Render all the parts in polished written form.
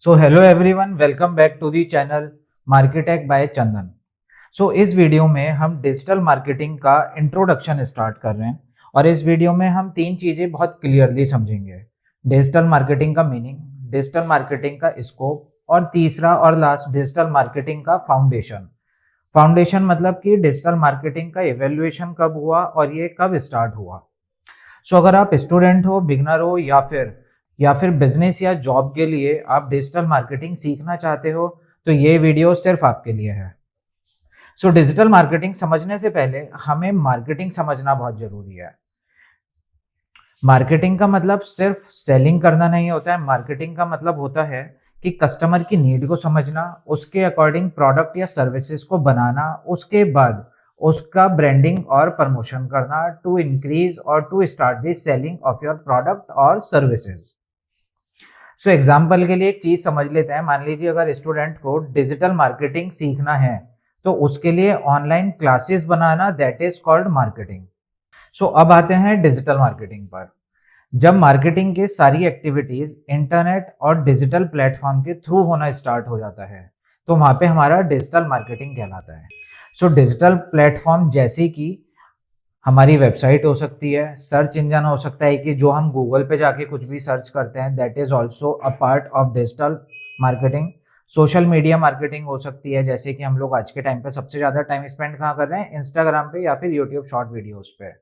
So hello everyone, welcome back to the channel Marketek by Chandan. इस video में हम digital marketing का introduction start कर रहे हैं और इस वीडियो में हम तीन चीज़ें बहुत क्लियरली समझेंगे। डिजिटल मार्केटिंग का मीनिंग, डिजिटल मार्केटिंग का स्कोप और तीसरा और लास्ट डिजिटल मार्केटिंग का फाउंडेशन। फाउंडेशन मतलब कि डिजिटल मार्केटिंग का इवेल्युएशन कब हुआ और ये कब स्टार्ट हुआ। अगर आप स्टूडेंट हो, बिगनर हो या फिर बिजनेस या जॉब के लिए आप डिजिटल मार्केटिंग सीखना चाहते हो तो ये वीडियो सिर्फ आपके लिए है। डिजिटल मार्केटिंग समझने से पहले हमें मार्केटिंग समझना बहुत जरूरी है। मार्केटिंग का मतलब सिर्फ सेलिंग करना नहीं होता है। मार्केटिंग का मतलब होता है कि कस्टमर की नीड को समझना, उसके अकॉर्डिंग प्रोडक्ट या सर्विसेज को बनाना, उसके बाद उसका ब्रांडिंग और प्रमोशन करना टू इंक्रीज और to start the selling of your product और सर्विसेज। एग्जाम्पल के लिए एक चीज समझ लेते हैं। मान लीजिए अगर स्टूडेंट को डिजिटल मार्केटिंग सीखना है तो उसके लिए online classes banana, that is called marketing. अब आते हैं डिजिटल मार्केटिंग पर। जब मार्केटिंग की सारी एक्टिविटीज इंटरनेट और डिजिटल प्लेटफॉर्म के थ्रू होना स्टार्ट हो जाता है तो वहां पे हमारा डिजिटल मार्केटिंग कहलाता है। डिजिटल प्लेटफॉर्म जैसे कि हमारी वेबसाइट हो सकती है, सर्च इंजन हो सकता है कि जो हम गूगल पे जाके कुछ भी सर्च करते हैं, that is also a part of digital marketing. Social media marketing हो सकती है, जैसे कि हम लोग आज के टाइम पे सबसे ज़्यादा टाइम स्पेंड कहाँ कर रहे हैं, इंस्टाग्राम पे या फिर यूट्यूब शॉर्ट वीडियोस पे।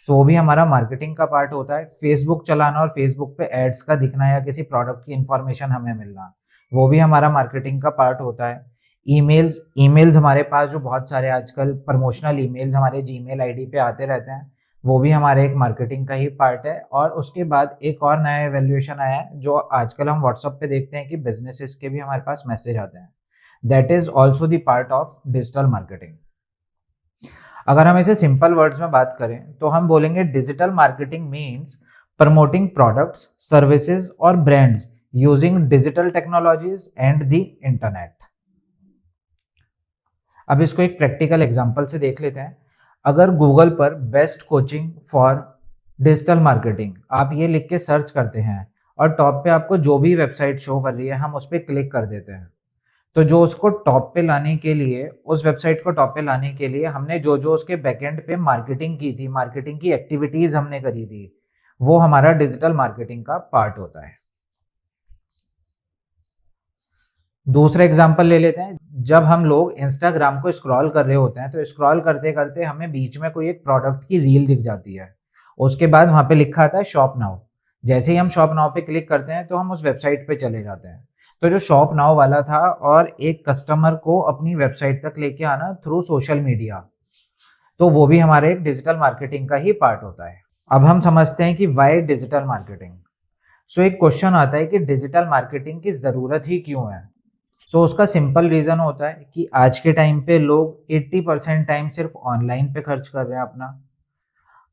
वो भी हमारा मार्केटिंग का पार्ट होता है। फेसबुक चलाना और फेसबुक पे एड्स का दिखना या किसी प्रोडक्ट की इंफॉर्मेशन हमें मिलना, वो भी हमारा मार्केटिंग का पार्ट होता है। ईमेल्स ईमेल्स हमारे पास जो बहुत सारे आजकल प्रमोशनल ईमेल्स हमारे जीमेल आईडी पे आते रहते हैं, वो भी हमारे एक मार्केटिंग का ही पार्ट है। और उसके बाद एक और नया एवेल्यूएशन आया है जो आजकल हम व्हाट्सएप पे देखते हैं कि बिजनेसेस के भी हमारे पास मैसेज आते हैं, that is also the part of digital marketing. अगर हम इसे सिंपल वर्ड्स में बात करें तो हम बोलेंगे digital marketing means promoting products, services और brands using digital technologies and the internet. अब इसको एक प्रैक्टिकल एग्जांपल से देख लेते हैं। अगर गूगल पर best coaching for digital marketing आप ये लिख के सर्च करते हैं और टॉप पे आपको जो भी वेबसाइट शो कर रही है हम उस पर क्लिक कर देते हैं, तो जो उसको टॉप पे लाने के लिए, उस वेबसाइट को टॉप पे लाने के लिए हमने जो जो उसके बैकएंड पे मार्केटिंग की थी, मार्केटिंग की एक्टिविटीज हमने करी थी, वो हमारा डिजिटल मार्केटिंग का पार्ट होता है। दूसरा एग्जांपल ले लेते हैं। जब हम लोग इंस्टाग्राम को स्क्रॉल कर रहे होते हैं तो स्क्रॉल करते करते हमें बीच में कोई एक प्रोडक्ट की रील दिख जाती है, उसके बाद वहां पे लिखा आता है शॉप नाउ। जैसे ही हम शॉप नाउ पे क्लिक करते हैं तो हम उस वेबसाइट पे चले जाते हैं। तो जो शॉप नाउ वाला था और एक कस्टमर को अपनी वेबसाइट तक लेके आना थ्रू सोशल मीडिया, तो वो भी हमारे डिजिटल मार्केटिंग का ही पार्ट होता है। अब हम समझते हैं कि वाई डिजिटल मार्केटिंग। एक क्वेश्चन आता है कि डिजिटल मार्केटिंग की जरूरत ही क्यों है। उसका सिंपल रीजन होता है कि आज के टाइम पे लोग 80% टाइम सिर्फ ऑनलाइन पे खर्च कर रहे हैं अपना।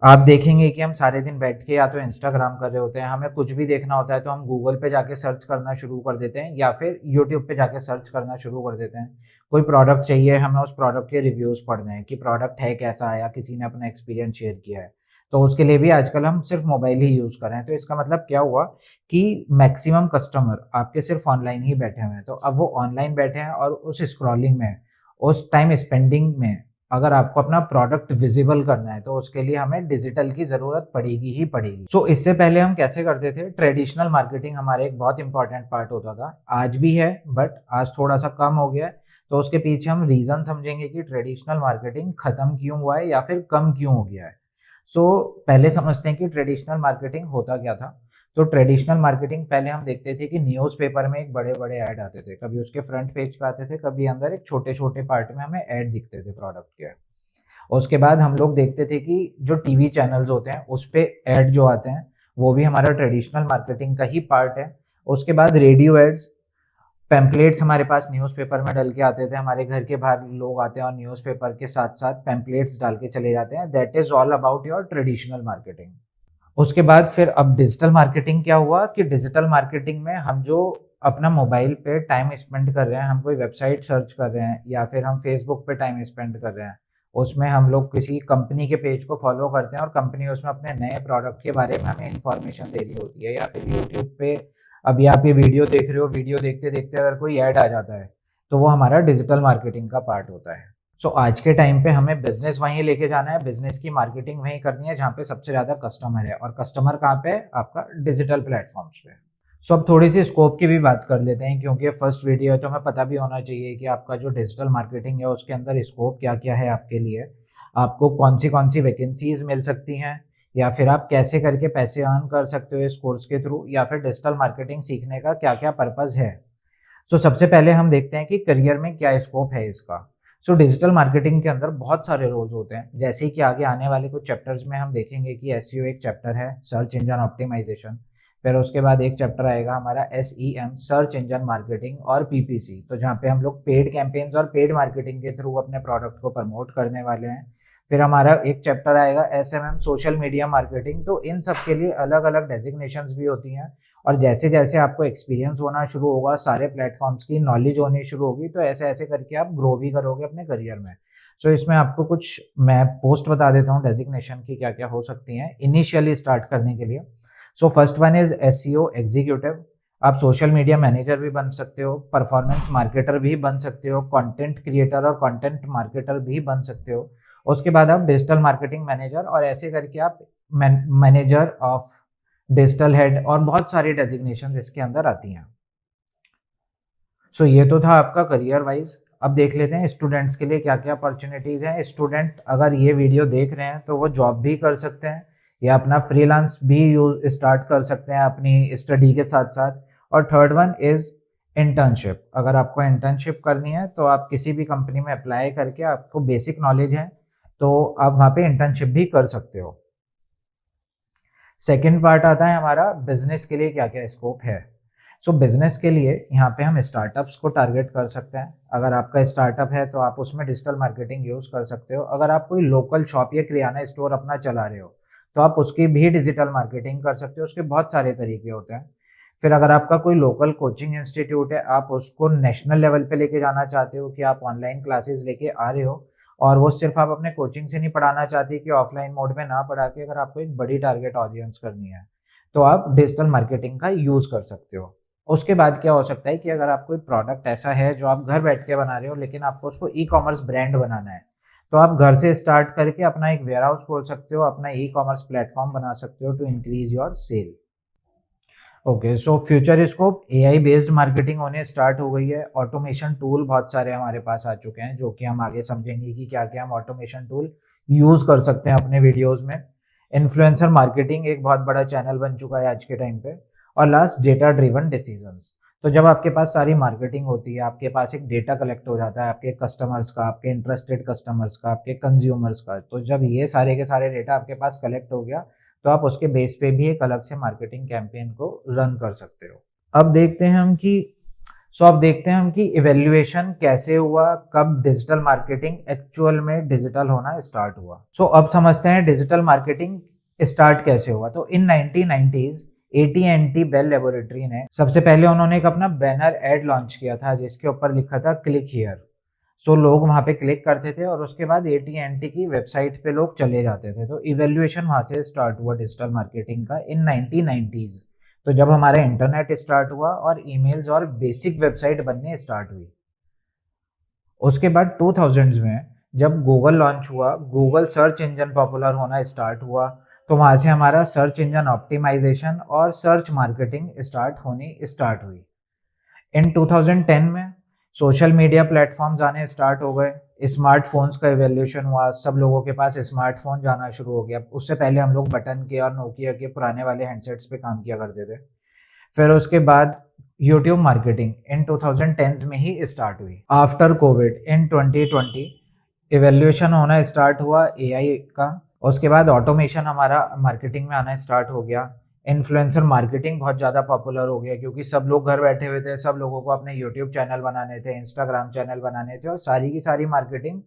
आप देखेंगे कि हम सारे दिन बैठ के या तो इंस्टाग्राम कर रहे होते हैं, हमें कुछ भी देखना होता है तो हम गूगल पे जाके सर्च करना शुरू कर देते हैं या फिर यूट्यूब पे जाके सर्च करना शुरू कर देते हैं। कोई प्रोडक्ट चाहिए, हमें उस प्रोडक्ट के रिव्यूज पढ़ने हैं कि प्रोडक्ट है कैसा आया, किसी ने अपना एक्सपीरियंस शेयर किया है, तो उसके लिए भी आजकल हम सिर्फ मोबाइल ही यूज कर रहे हैं। तो इसका मतलब क्या हुआ कि मैक्सिमम कस्टमर आपके सिर्फ ऑनलाइन ही बैठे हुए हैं। तो अब वो ऑनलाइन बैठे हैं और उस स्क्रॉलिंग में, उस टाइम स्पेंडिंग में अगर आपको अपना प्रोडक्ट विजिबल करना है तो उसके लिए हमें डिजिटल की जरूरत पड़ेगी ही पड़ेगी। इससे पहले हम कैसे करते थे, ट्रेडिशनल मार्केटिंग हमारे एक बहुत इंपॉर्टेंट पार्ट होता था, आज भी है बट आज थोड़ा सा कम हो गया है। तो उसके पीछे हम रीजन समझेंगे कि ट्रेडिशनल मार्केटिंग खत्म क्यों हुआ है या फिर कम क्यों हो गया है। पहले समझते हैं कि ट्रेडिशनल मार्केटिंग होता क्या था। तो ट्रेडिशनल मार्केटिंग पहले हम देखते थे कि न्यूज़पेपर में एक बड़े बड़े ऐड आते थे, कभी उसके फ्रंट पेज पे आते थे, कभी अंदर एक छोटे छोटे पार्ट में हमें ऐड दिखते थे प्रोडक्ट के। उसके बाद हम लोग देखते थे कि जो टीवी चैनल्स होते हैं उस पे ऐड जो आते हैं वो भी हमारा ट्रेडिशनल मार्केटिंग का ही पार्ट है। उसके बाद रेडियो एड्स, पैम्पलेट्स हमारे पास न्यूज़पेपर में डल के आते थे, हमारे घर के बाहर लोग आते हैं और न्यूज़पेपर के साथ साथ पैम्पलेट्स डाल के चले जाते हैं। That is all about your traditional marketing. उसके बाद फिर अब डिजिटल मार्केटिंग क्या हुआ कि डिजिटल मार्केटिंग में हम जो अपना मोबाइल पे टाइम स्पेंड कर रहे हैं, हम कोई वेबसाइट सर्च कर रहे हैं या फिर हम फेसबुक पे टाइम स्पेंड कर रहे हैं, उसमें हम लोग किसी कंपनी के पेज को फॉलो करते हैं और कंपनी उसमें अपने नए प्रोडक्ट के बारे में हमें इंफॉर्मेशन दे रही होती है, या फिर यूट्यूब पे अभी आप ये वीडियो देख रहे हो, वीडियो देखते देखते अगर कोई ऐड आ जाता है तो वो हमारा डिजिटल मार्केटिंग का पार्ट होता है। सो आज के टाइम पे हमें बिजनेस वहीं लेके जाना है, बिजनेस की मार्केटिंग वहीं करनी है जहाँ पे सबसे ज़्यादा कस्टमर है, और कस्टमर कहाँ पे है? आपका डिजिटल प्लेटफॉर्म्स पे। सो अब थोड़ी सी स्कोप की भी बात कर लेते हैं, क्योंकि ये फर्स्ट वीडियो है तो हमें पता भी होना चाहिए कि आपका जो डिजिटल मार्केटिंग है उसके अंदर स्कोप क्या क्या है आपके लिए, आपको कौन सी वैकेंसीज मिल सकती हैं, या फिर आप कैसे करके पैसे अर्न कर सकते हो इस कोर्स के थ्रू, या फिर डिजिटल मार्केटिंग सीखने का क्या क्या पर्पज़ है। सो सबसे पहले हम देखते हैं कि करियर में क्या स्कोप है इसका। सो डिजिटल मार्केटिंग के अंदर बहुत सारे रोल्स होते हैं, जैसे कि आगे आने वाले कुछ चैप्टर्स में हम देखेंगे कि एसईओ एक चैप्टर है, सर्च इंजन ऑप्टिमाइजेशन। फिर उसके बाद एक चैप्टर आएगा हमारा एसईएम, सर्च इंजन मार्केटिंग और पीपीसी, तो जहाँ पे हम लोग पेड कैंपेन्स और पेड मार्केटिंग के थ्रू अपने प्रोडक्ट को प्रमोट करने वाले हैं। फिर हमारा एक चैप्टर आएगा एसएमएम, सोशल मीडिया मार्केटिंग। तो इन सब के लिए अलग अलग डेजिग्नेशंस भी होती हैं, और जैसे जैसे आपको एक्सपीरियंस होना शुरू होगा, सारे प्लेटफॉर्म्स की नॉलेज होनी शुरू होगी, तो ऐसे ऐसे करके आप ग्रो भी करोगे अपने करियर में। सो इसमें आपको कुछ मैं पोस्ट बता देता हूँ डेजिग्नेशन की क्या क्या हो सकती हैं इनिशियली स्टार्ट करने के लिए। So first one is SEO executive. आप सोशल मीडिया मैनेजर भी बन सकते हो, परफॉर्मेंस मार्केटर भी बन सकते हो, कंटेंट क्रिएटर और कंटेंट मार्केटर भी बन सकते हो। उसके बाद आप डिजिटल मार्केटिंग मैनेजर, और ऐसे करके आप मैनेजर ऑफ डिजिटल हेड, और बहुत सारी डेजिग्नेशंस इसके अंदर आती हैं। सो ये तो था आपका करियर वाइज। अब देख लेते हैं स्टूडेंट्स के लिए क्या क्या अपॉर्चुनिटीज़ हैं। स्टूडेंट अगर ये वीडियो देख रहे हैं तो वो जॉब भी कर सकते हैं, या अपना फ्रीलांस भी यूज स्टार्ट कर सकते हैं अपनी स्टडी के साथ साथ। और थर्ड वन इज़ इंटर्नशिप। अगर आपको इंटर्नशिप करनी है तो आप किसी भी कंपनी में अप्लाई करके, आपको बेसिक नॉलेज है तो आप वहाँ पे इंटर्नशिप भी कर सकते हो। सेकेंड पार्ट आता है हमारा बिजनेस के लिए क्या क्या स्कोप है। सो बिजनेस के लिए यहाँ पे हम स्टार्टअप्स को टारगेट कर सकते हैं। अगर आपका स्टार्टअप है तो आप उसमें डिजिटल मार्केटिंग यूज़ कर सकते हो। अगर आप कोई लोकल शॉप या किराना स्टोर अपना चला रहे हो तो आप उसकी भी डिजिटल मार्केटिंग कर सकते हो। उसके बहुत सारे तरीके होते हैं। फिर अगर आपका कोई लोकल कोचिंग इंस्टीट्यूट है, आप उसको नेशनल लेवल पे लेके जाना चाहते हो कि आप ऑनलाइन क्लासेस लेके आ रहे हो, और वो सिर्फ आप अपने कोचिंग से नहीं पढ़ाना चाहते कि ऑफलाइन मोड में ना पढ़ा के, अगर आपको एक बड़ी टारगेट ऑडियंस करनी है तो आप डिजिटल मार्केटिंग का यूज़ कर सकते हो। उसके बाद क्या हो सकता है कि अगर आप कोई प्रोडक्ट ऐसा है जो आप घर बैठ के बना रहे हो, लेकिन आपको उसको ई कॉमर्स ब्रांड बनाना है, तो आप घर से स्टार्ट करके अपना एक वेयर हाउस खोल सकते हो, अपना ई कॉमर्स प्लेटफॉर्म बना सकते हो to increase your sale. Okay, so future scope, AI based marketing होने स्टार्ट हो गई है। ऑटोमेशन टूल बहुत सारे हमारे पास आ चुके हैं, जो कि हम आगे समझेंगे कि क्या क्या हम ऑटोमेशन टूल यूज़ कर सकते हैं अपने वीडियोस में। इन्फ्लुएंसर मार्केटिंग एक बहुत बड़ा चैनल बन चुका है आज के टाइम पे। और लास्ट, डेटा ड्रिवन डिसीजंस। तो जब आपके पास सारी मार्केटिंग होती है, आपके पास एक डेटा कलेक्ट हो जाता है आपके कस्टमर्स का, आपके इंटरेस्टेड कस्टमर्स का, आपके कंज्यूमर्स का। तो जब ये सारे के सारे डेटा आपके पास कलेक्ट हो गया तो आप उसके बेस पे भी एक अलग से मार्केटिंग कैंपेन को रन कर सकते हो। अब देखते हैं हम कि अब देखते हैं हम कि इवैल्यूएशन कैसे हुआ, कब डिजिटल मार्केटिंग एक्चुअल में डिजिटल होना स्टार्ट हुआ। अब समझते हैं डिजिटल मार्केटिंग स्टार्ट कैसे हुआ। तो इन 1990s AT&T बेल लेबोरेटरी ने सबसे पहले उन्होंने एक अपना बैनर एड लॉन्च किया था जिसके ऊपर लिखा था क्लिक हियर। लोग वहाँ पे क्लिक करते थे और उसके बाद AT&T की वेबसाइट पे लोग चले जाते थे। तो इवैल्यूएशन वहाँ से स्टार्ट हुआ डिजिटल मार्केटिंग का इन 1990s। तो जब हमारा इंटरनेट स्टार्ट हुआ और ईमेल्स और बेसिक वेबसाइट बनने स्टार्ट हुई। उसके बाद 2000s में जब गूगल लॉन्च हुआ, गूगल सर्च इंजन पॉपुलर होना स्टार्ट हुआ, तो वहाँ से हमारा सर्च इंजन ऑप्टिमाइजेशन और सर्च मार्केटिंग स्टार्ट हुई। इन 2010 में सोशल मीडिया प्लेटफॉर्म्स आने स्टार्ट हो गए, स्मार्टफोन्स का इवोल्यूशन हुआ, सब लोगों के पास स्मार्टफोन जाना शुरू हो गया। उससे पहले हम लोग बटन के और नोकिया के पुराने वाले हैंडसेट्स पे काम किया करते थे। फिर उसके बाद यूट्यूब मार्केटिंग इन 2010s में ही स्टार्ट हुई। आफ्टर कोविड इन 2020 इवोल्यूशन होना स्टार्ट हुआ एआई का। उसके बाद ऑटोमेशन हमारा मार्केटिंग में आना स्टार्ट हो गया। इन्फ्लुएंसर मार्केटिंग बहुत ज़्यादा पॉपुलर हो गया क्योंकि सब लोग घर बैठे हुए थे, सब लोगों को अपने यूट्यूब चैनल बनाने थे, इंस्टाग्राम चैनल बनाने थे, और सारी की सारी मार्केटिंग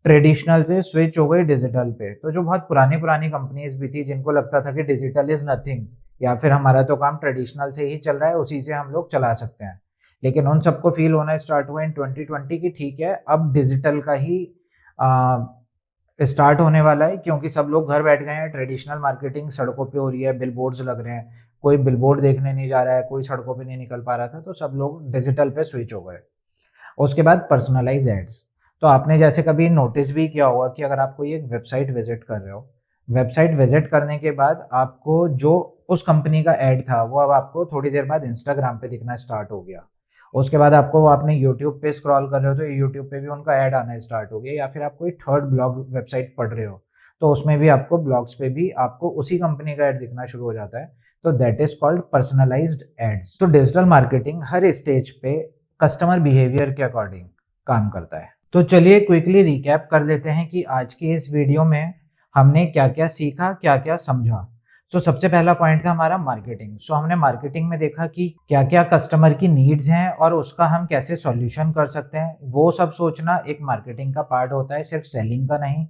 ट्रेडिशनल से स्विच हो गई डिजिटल पे। तो जो बहुत पुरानी पुरानी कंपनीज भी थी जिनको लगता था कि डिजिटल इज नथिंग, या फिर हमारा तो काम ट्रेडिशनल से ही चल रहा है, उसी से हम लोग चला सकते हैं, लेकिन उन सबको फील होना स्टार्ट हुआ इन 2020 की ठीक है अब डिजिटल का ही स्टार्ट होने वाला है, क्योंकि सब लोग घर बैठ गए हैं। ट्रेडिशनल मार्केटिंग सड़कों पे हो रही है, बिलबोर्ड्स लग रहे हैं, कोई बिलबोर्ड देखने नहीं जा रहा है, कोई सड़कों पे नहीं निकल पा रहा था, तो सब लोग डिजिटल पे स्विच हो गए। उसके बाद पर्सनलाइज एड्स। तो आपने जैसे कभी नोटिस भी किया होगा कि अगर आप कोई एक वेबसाइट विजिट कर रहे हो, वेबसाइट विजिट करने के बाद आपको जो उस कंपनी का ऐड था वो अब आपको थोड़ी देर बाद इंस्टाग्राम पे दिखना स्टार्ट हो गया। उसके बाद आपको आपने यूट्यूब पे स्क्रॉल कर रहे हो तो यूट्यूब पे भी उनका ऐड आना स्टार्ट हो गया, या फिर आप कोई थर्ड ब्लॉग वेबसाइट पढ़ रहे हो तो उसमें भी आपको ब्लॉग्स पे भी आपको उसी कंपनी का ऐड दिखना शुरू हो जाता है। तो that is called personalised ads. तो डिजिटल मार्केटिंग हर स्टेज पे कस्टमर बिहेवियर के अकॉर्डिंग काम करता है। तो चलिए क्विकली रिकैप कर लेते हैं कि आज की इस वीडियो में हमने क्या क्या सीखा, क्या क्या समझा। सबसे पहला पॉइंट था हमारा मार्केटिंग। हमने मार्केटिंग में देखा कि क्या क्या कस्टमर की नीड्स हैं और उसका हम कैसे सॉल्यूशन कर सकते हैं, वो सब सोचना एक मार्केटिंग का पार्ट होता है, सिर्फ सेलिंग का नहीं।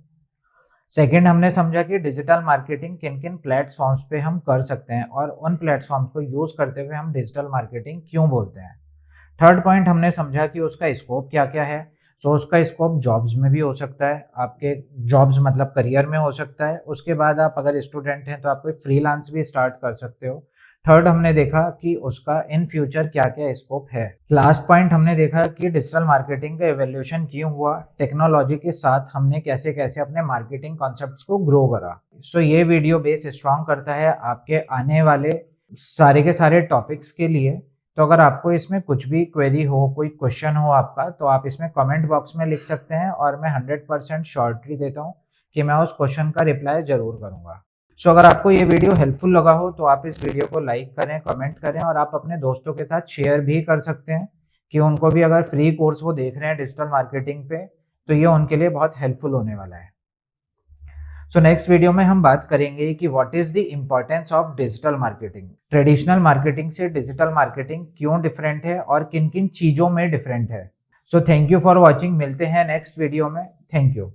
सेकंड, हमने समझा कि डिजिटल मार्केटिंग किन किन प्लेटफॉर्म्स पे हम कर सकते हैं और उन प्लेटफॉर्म्स को यूज करते हुए हम डिजिटल मार्केटिंग क्यों बोलते हैं। थर्ड पॉइंट, हमने समझा कि उसका स्कोप क्या क्या है। उसका स्कोप जॉब्स में भी हो सकता है, आपके जॉब्स मतलब करियर में हो सकता है। उसके बाद आप अगर स्टूडेंट हैं तो आप कोई फ्रीलांस भी स्टार्ट कर सकते हो। थर्ड, हमने देखा कि उसका इन फ्यूचर क्या क्या स्कोप है। लास्ट पॉइंट, हमने देखा कि डिजिटल मार्केटिंग का एवोल्यूशन क्यों हुआ, टेक्नोलॉजी के साथ हमने कैसे कैसे अपने मार्केटिंग कॉन्सेप्ट्स को ग्रो करा। ये वीडियो बेस स्ट्रॉन्ग करता है आपके आने वाले सारे के सारे टॉपिक्स के लिए। तो अगर आपको इसमें कुछ भी क्वेरी हो, कोई क्वेश्चन हो आपका, तो आप इसमें कमेंट बॉक्स में लिख सकते हैं और मैं 100% श्योरिटी देता हूँ कि मैं उस क्वेश्चन का रिप्लाई जरूर करूँगा। अगर आपको ये वीडियो हेल्पफुल लगा हो तो आप इस वीडियो को लाइक करें, कमेंट करें और आप अपने दोस्तों के साथ शेयर भी कर सकते हैं कि उनको भी अगर फ्री कोर्स वो देख रहे हैं डिजिटल मार्केटिंग पे तो ये उनके लिए बहुत हेल्पफुल होने वाला है। नेक्स्ट वीडियो में हम बात करेंगे कि what is the importance of digital marketing. Traditional marketing से डिजिटल मार्केटिंग क्यों डिफरेंट है और किन किन चीजों में डिफरेंट है। Thank you for watching. मिलते हैं नेक्स्ट वीडियो में। Thank you.